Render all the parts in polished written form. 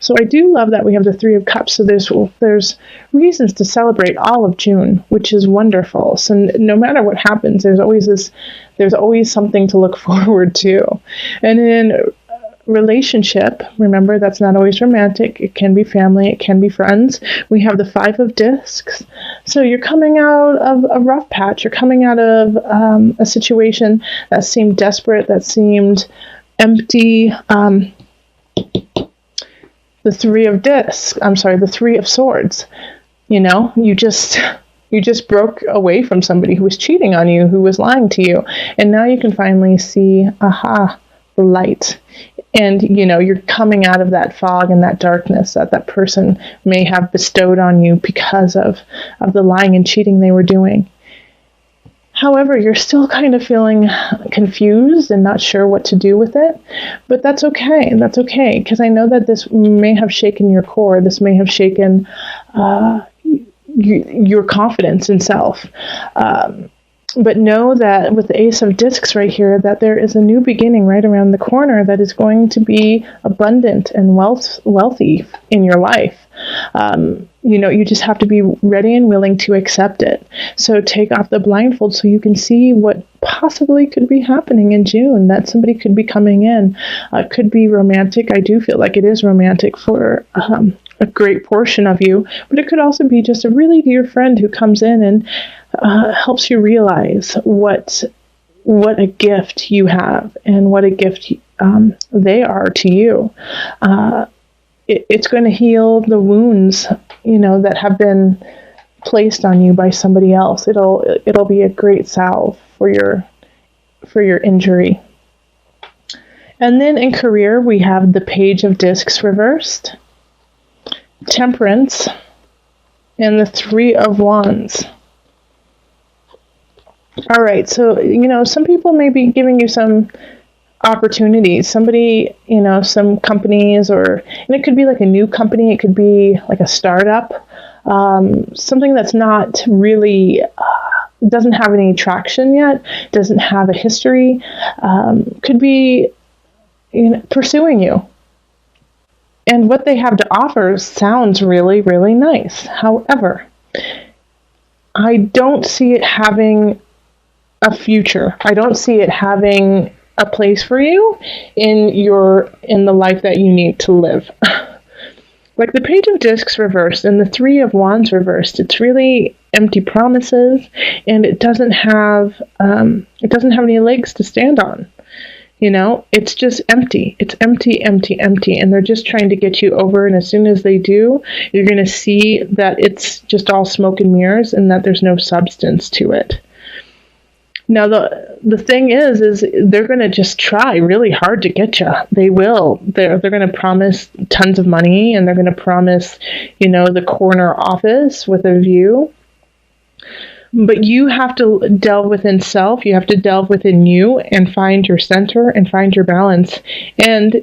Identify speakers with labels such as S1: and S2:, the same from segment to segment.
S1: So I do love that we have the Three of Cups. So there's reasons to celebrate all of June, which is wonderful. So no matter what happens, there's always something to look forward to. And in relationship, remember, that's not always romantic. It can be family, it can be friends. We have the Five of Discs. So you're coming out of a rough patch. You're coming out of a situation that seemed desperate, that seemed empty. The Three of Swords. You just broke away from somebody who was cheating on you, who was lying to you, and now you can finally see, the light. And you're coming out of that fog and that darkness that person may have bestowed on you because of the lying and cheating they were doing. However, you're still kind of feeling confused and not sure what to do with it, but that's okay. That's okay, because I know that this may have shaken your core. This may have shaken your confidence in self. But know that with the Ace of Discs right here, that there is a new beginning right around the corner that is going to be abundant and wealthy in your life. You just have to be ready and willing to accept it. So take off the blindfold so you can see what possibly could be happening in June, that somebody could be coming in. It could be romantic. I do feel like it is romantic for a great portion of you, but it could also be just a really dear friend who comes in and helps you realize what a gift you have and what a gift they are to you. It's going to heal the wounds, that have been placed on you by somebody else. It'll be a great salve for your injury. And then in career, we have the Page of Discs reversed, Temperance, and the Three of Wands. All right, so, some people may be giving you some opportunities. Somebody, some companies, and it could be like a new company. It could be like a startup, something that's not really, doesn't have any traction yet, doesn't have a history, could be pursuing you. And what they have to offer sounds really, really nice. However, I don't see it having a future. I don't see it having a place for you in the life that you need to live. Like the Page of Discs reversed and the Three of Wands reversed, it's really empty promises, and it doesn't have any legs to stand on. It's just empty. It's empty, empty, empty. And they're just trying to get you over. And as soon as they do, you're going to see that it's just all smoke and mirrors and that there's no substance to it. Now, the thing is they're going to just try really hard to get you. They will. They're going to promise tons of money, and they're going to promise, the corner office with a view. But you have to delve within self. You have to delve within you and find your center and find your balance. And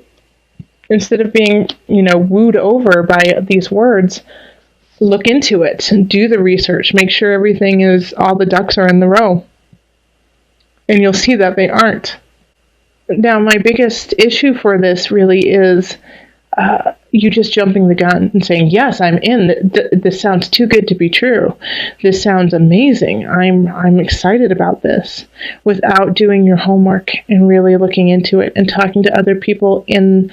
S1: instead of being, wooed over by these words, look into it and do the research. Make sure all the ducks are in the row. And you'll see that they aren't. Now, my biggest issue for this really is you just jumping the gun and saying, yes, I'm in. This sounds too good to be true. This sounds amazing. I'm excited about this, without doing your homework and really looking into it and talking to other people in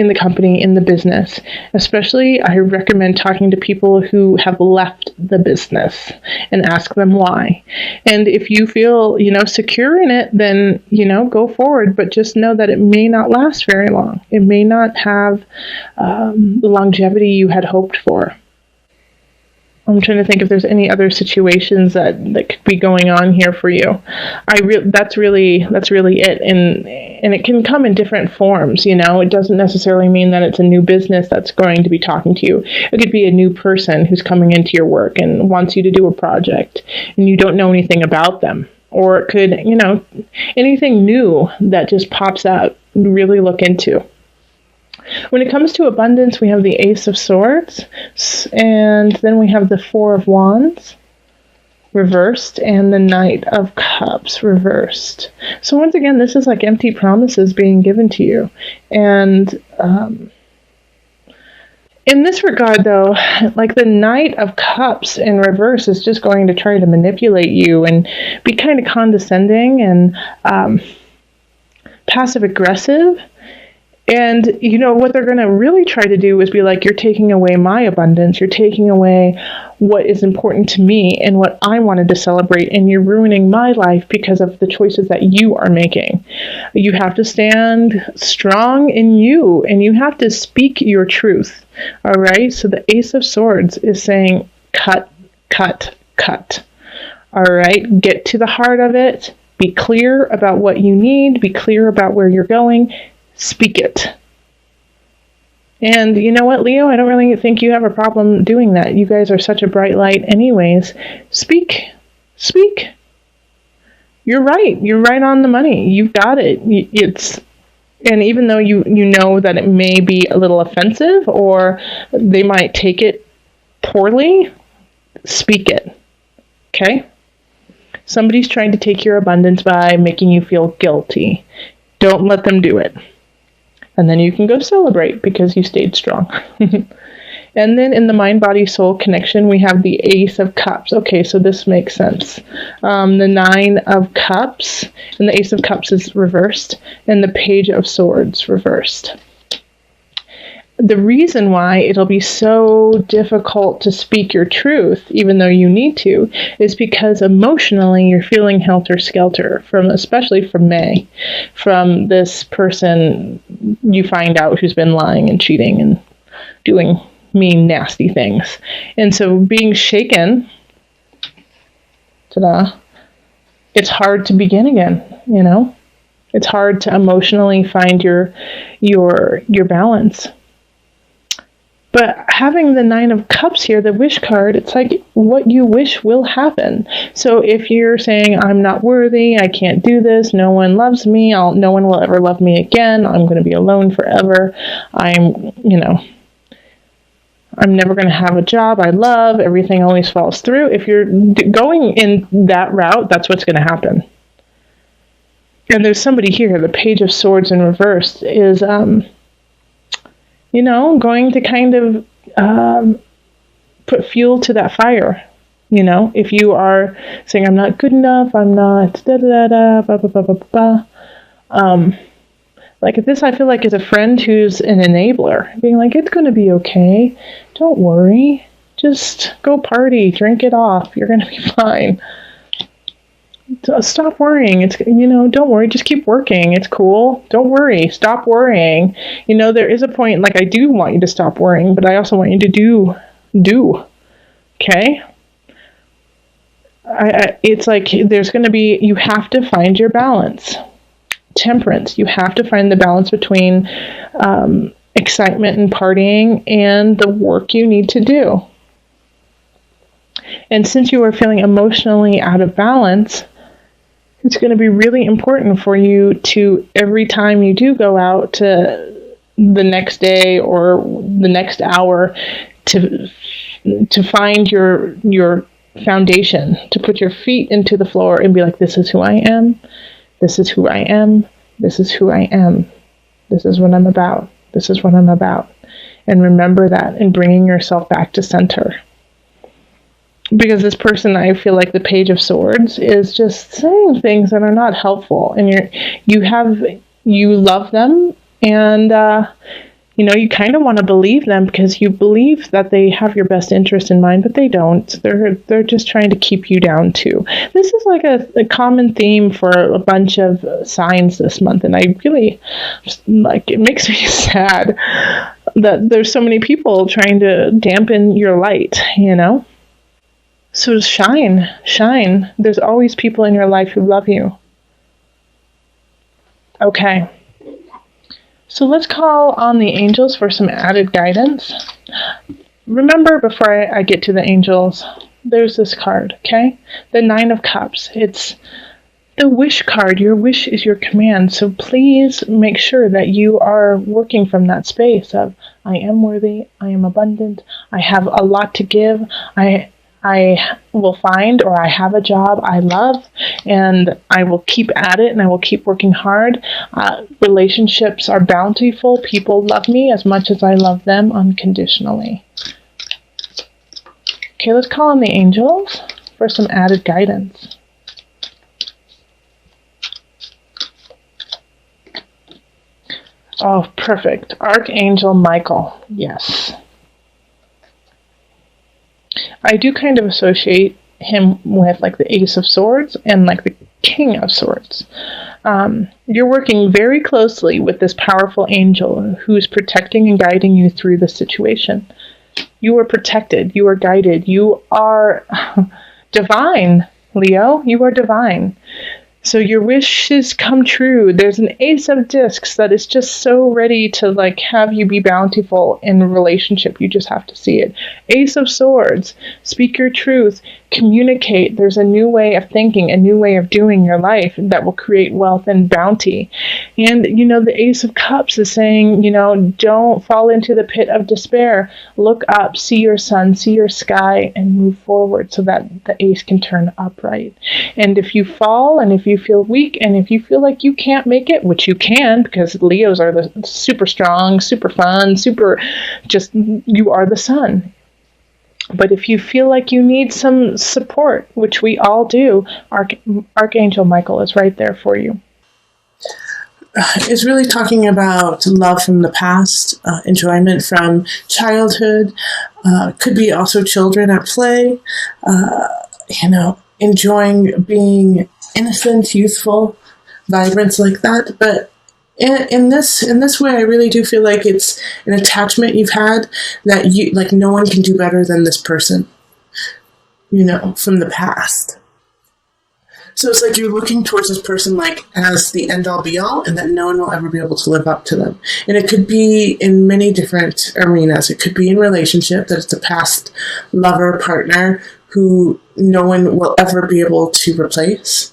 S1: the company, in the business. Especially, I recommend talking to people who have left the business and ask them why. And if you feel, secure in it, then, go forward. But just know that it may not last very long. It may not have the longevity you had hoped for. I'm trying to think if there's any other situations that could be going on here for you. That's really it, and it can come in different forms. It doesn't necessarily mean that it's a new business that's going to be talking to you. It could be a new person who's coming into your work and wants you to do a project, and you don't know anything about them. Or it could, anything new that just pops out. Really look into. When it comes to abundance, we have the Ace of Swords, and then we have the Four of Wands, reversed, and the Knight of Cups reversed. So once again, this is like empty promises being given to you. And in this regard, though, like the Knight of Cups in reverse is just going to try to manipulate you and be kind of condescending and passive aggressive. And, you know, what they're going to really try to do is be like, you're taking away my abundance. You're taking away what is important to me and what I wanted to celebrate. And you're ruining my life because of the choices that you are making. You have to stand strong in you, and you have to speak your truth. All right. So the Ace of Swords is saying, cut, cut, cut. All right. Get to the heart of it. Be clear about what you need. Be clear about where you're going. Speak it. And you know what, Leo? I don't really think you have a problem doing that. You guys are such a bright light anyways. Speak. Speak. You're right. You're right on the money. You've got it. And even though you know that it may be a little offensive or they might take it poorly, speak it. Okay? Somebody's trying to take your abundance by making you feel guilty. Don't let them do it. And then you can go celebrate because you stayed strong. And then in the mind-body-soul connection, we have the Ace of Cups. Okay, so this makes sense. The Nine of Cups, and the Ace of Cups is reversed, and the Page of Swords reversed. The reason why it'll be so difficult to speak your truth, even though you need to, is because emotionally you're feeling helter-skelter, especially from May, from this person you find out who's been lying and cheating and doing mean, nasty things. And so being shaken, it's hard to begin again, you know? It's hard to emotionally find your balance. But having the Nine of Cups here, the wish card, it's like what you wish will happen. So if you're saying, I'm not worthy, I can't do this, no one loves me, no one will ever love me again, I'm going to be alone forever, I'm never going to have a job I love, everything always falls through. If you're going in that route, that's what's going to happen. And there's somebody here, the Page of Swords in reverse, is going to kind of put fuel to that fire. You know, if you are saying, I'm not good enough, I'm not da-da-da-da, ba-ba-ba-ba-ba. Like this, I feel like is a friend who's an enabler, being like, it's going to be okay. Don't worry. Just go party, drink it off. You're going to be fine. Stop worrying. Don't worry. Just keep working. It's cool. Don't worry. Stop worrying. There is a point, like, I do want you to stop worrying, but I also want you to do. Okay? It's like there's going to be, you have to find your balance. Temperance. You have to find the balance between excitement and partying and the work you need to do. And since you are feeling emotionally out of balance, it's going to be really important for you to, every time you do go out to the next day or the next hour, to find your foundation, to put your feet into the floor and be like, this is who I am. This is who I am. This is who I am. This is what I'm about. This is what I'm about. And remember that and bringing yourself back to center. Because this person, I feel like the Page of Swords, is just saying things that are not helpful. And you love them, and you kind of want to believe them because you believe that they have your best interest in mind, but they don't. They're just trying to keep you down too. This is like a common theme for a bunch of signs this month, and I really, it makes me sad that there's so many people trying to dampen your light, So shine. There's always people in your life who love you. Okay. So let's call on the angels for some added guidance. Remember, before I get to the angels, there's this card, okay? The Nine of Cups. It's the wish card. Your wish is your command. So please make sure that you are working from that space of, I am worthy, I am abundant, I have a lot to give, I I will find, or I have a job I love, and I will keep at it and I will keep working hard. Relationships are bountiful. People love me as much as I love them unconditionally. Okay, let's call on the angels for some added guidance. Oh, perfect. Archangel Michael. Yes. I do kind of associate him with like the Ace of Swords and like the King of Swords. You're working very closely with this powerful angel who's protecting and guiding you through the situation. You are protected. You are guided. You are divine, Leo. You are divine. So your wishes come true. There's an Ace of Discs that is just so ready to like have you be bountiful in a relationship. You just have to see it. Ace of Swords, speak your truth, communicate. There's a new way of thinking, a new way of doing your life that will create wealth and bounty. And, you know, the Ace of Cups is saying, you know, don't fall into the pit of despair. Look up, see your sun, see your sky, and move forward so that the ace can turn upright. And if you fall and if you feel weak and if you feel like you can't make it, which you can, because Leos are the super strong, super fun, super just, you are the sun. But if you feel like you need some support, which we all do, Archangel Michael is right there for you.
S2: It's really talking about love from the past, enjoyment from childhood, could be also children at play, enjoying being innocent, youthful, vibrant like that. But in this way, I really do feel like it's an attachment you've had that you like no one can do better than this person, from the past. So it's like you're looking towards this person like as the end-all be-all, and that no one will ever be able to live up to them. And it could be in many different arenas. It could be in relationship, that it's a past lover, partner, who no one will ever be able to replace.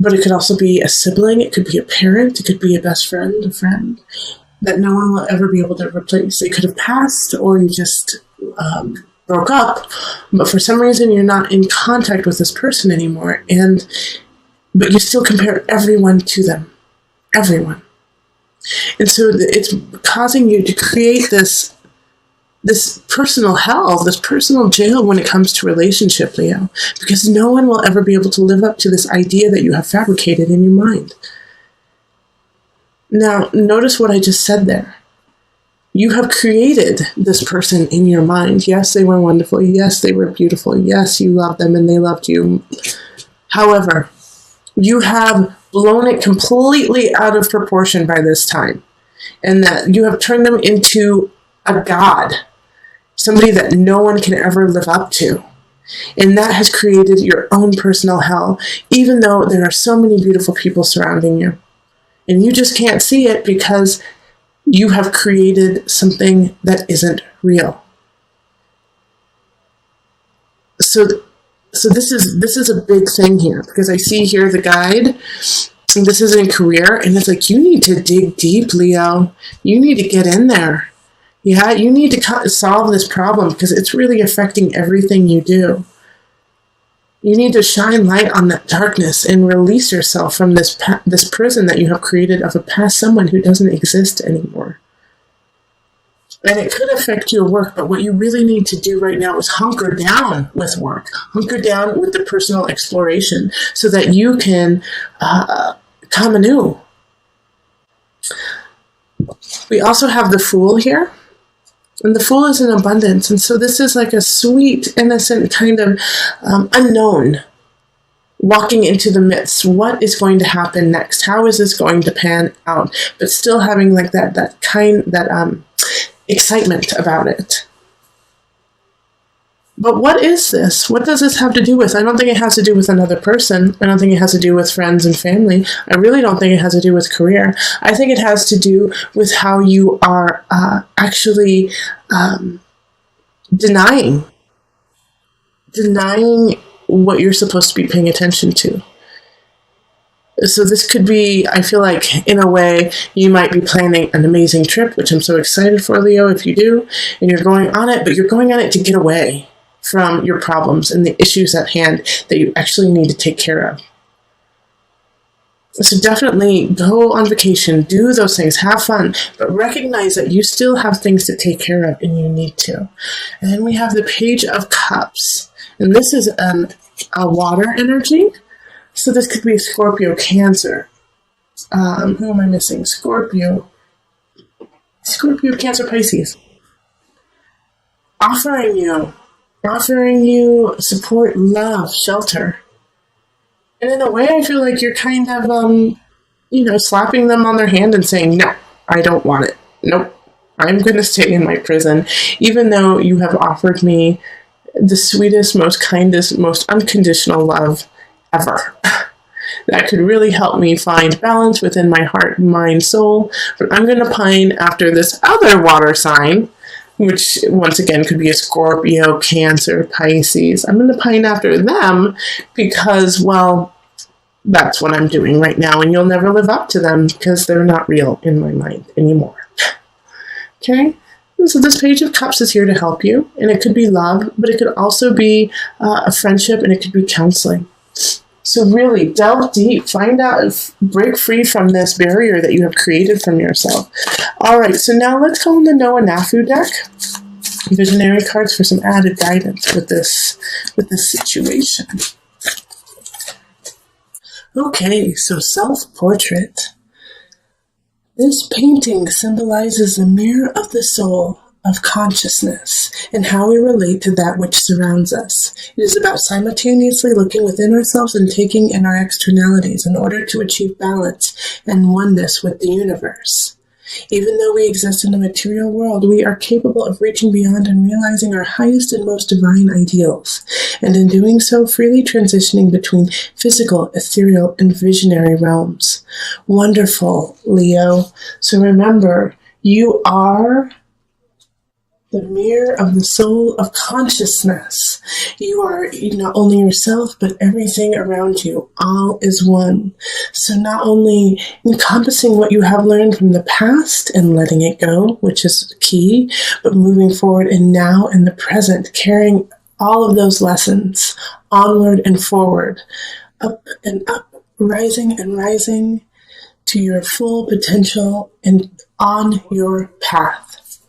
S2: But it could also be a sibling, it could be a parent, it could be a best friend, a friend, that no one will ever be able to replace. It could have passed, or you just broke up, but for some reason you're not in contact with this person anymore, but you still compare everyone to them. Everyone. And so it's causing you to create this personal hell, this personal jail when it comes to relationship, Leo, because no one will ever be able to live up to this idea that you have fabricated in your mind. Now, notice what I just said there. You have created this person in your mind. Yes, they were wonderful. Yes, they were beautiful. Yes, you loved them and they loved you. However, you have blown it completely out of proportion by this time, and that you have turned them into a god, somebody that no one can ever live up to. And that has created your own personal hell, even though there are so many beautiful people surrounding you. And you just can't see it because you have created something that isn't real. So this is a big thing here, because I see here the guide, and this is in career, and it's like, you need to dig deep, Leo. You need to get in there. Yeah, you need to solve this problem, because it's really affecting everything you do. You need to shine light on that darkness and release yourself from this prison that you have created of a past someone who doesn't exist anymore. And it could affect your work, but what you really need to do right now is hunker down with work. Hunker down with the personal exploration so that you can come anew. We also have the Fool here. And the Fool is in abundance. And so this is like a sweet, innocent kind of unknown, walking into the midst. What is going to happen next? How is this going to pan out? But still having like that excitement about it. But what is this? What does this have to do with? I don't think it has to do with another person. I don't think it has to do with friends and family. I really don't think it has to do with career. I think it has to do with how you are actually denying what you're supposed to be paying attention to. So this could be, I feel like, in a way, you might be planning an amazing trip, which I'm so excited for, Leo, if you do, and you're going on it, but you're going on it to get away. from your problems and the issues at hand that you actually need to take care of. So definitely go on vacation, do those things, have fun, but recognize that you still have things to take care of and you need to. And then we have the Page of Cups. And this is a water energy. So this could be Scorpio, Cancer. Who am I missing? Scorpio, Cancer, Pisces. Offering you support, love, shelter. And in a way, I feel like you're kind of, slapping them on their hand and saying, no, I don't want it. Nope, I'm going to stay in my prison, even though you have offered me the sweetest, most kindest, most unconditional love ever. That could really help me find balance within my heart, mind, soul. But I'm going to pine after this other water sign, which once again could be a Scorpio, Cancer, Pisces. I'm going to pine after them because, well, that's what I'm doing right now, and you'll never live up to them because they're not real in my mind anymore. Okay? So this Page of Cups is here to help you, and it could be love, but it could also be a friendship, and it could be counseling. So really delve deep, find out, break free from this barrier that you have created from yourself. All right, so now let's call in the Noah Nafu deck, visionary cards, for some added guidance with this situation. Okay, so self-portrait. This painting symbolizes the mirror of the soul, of consciousness, and how we relate to that which surrounds us. It is about simultaneously looking within ourselves and taking in our externalities in order to achieve balance and oneness with the universe. Even though we exist in a material world, we are capable of reaching beyond and realizing our highest and most divine ideals, and in doing so, freely transitioning between physical, ethereal, and visionary realms. Wonderful, Leo. So remember, you are the mirror of the soul of consciousness. You are not only yourself, but everything around you. All is one. So not only encompassing what you have learned from the past and letting it go, which is key, but moving forward and now in the present, carrying all of those lessons onward and forward, up and up, rising and rising to your full potential and on your path.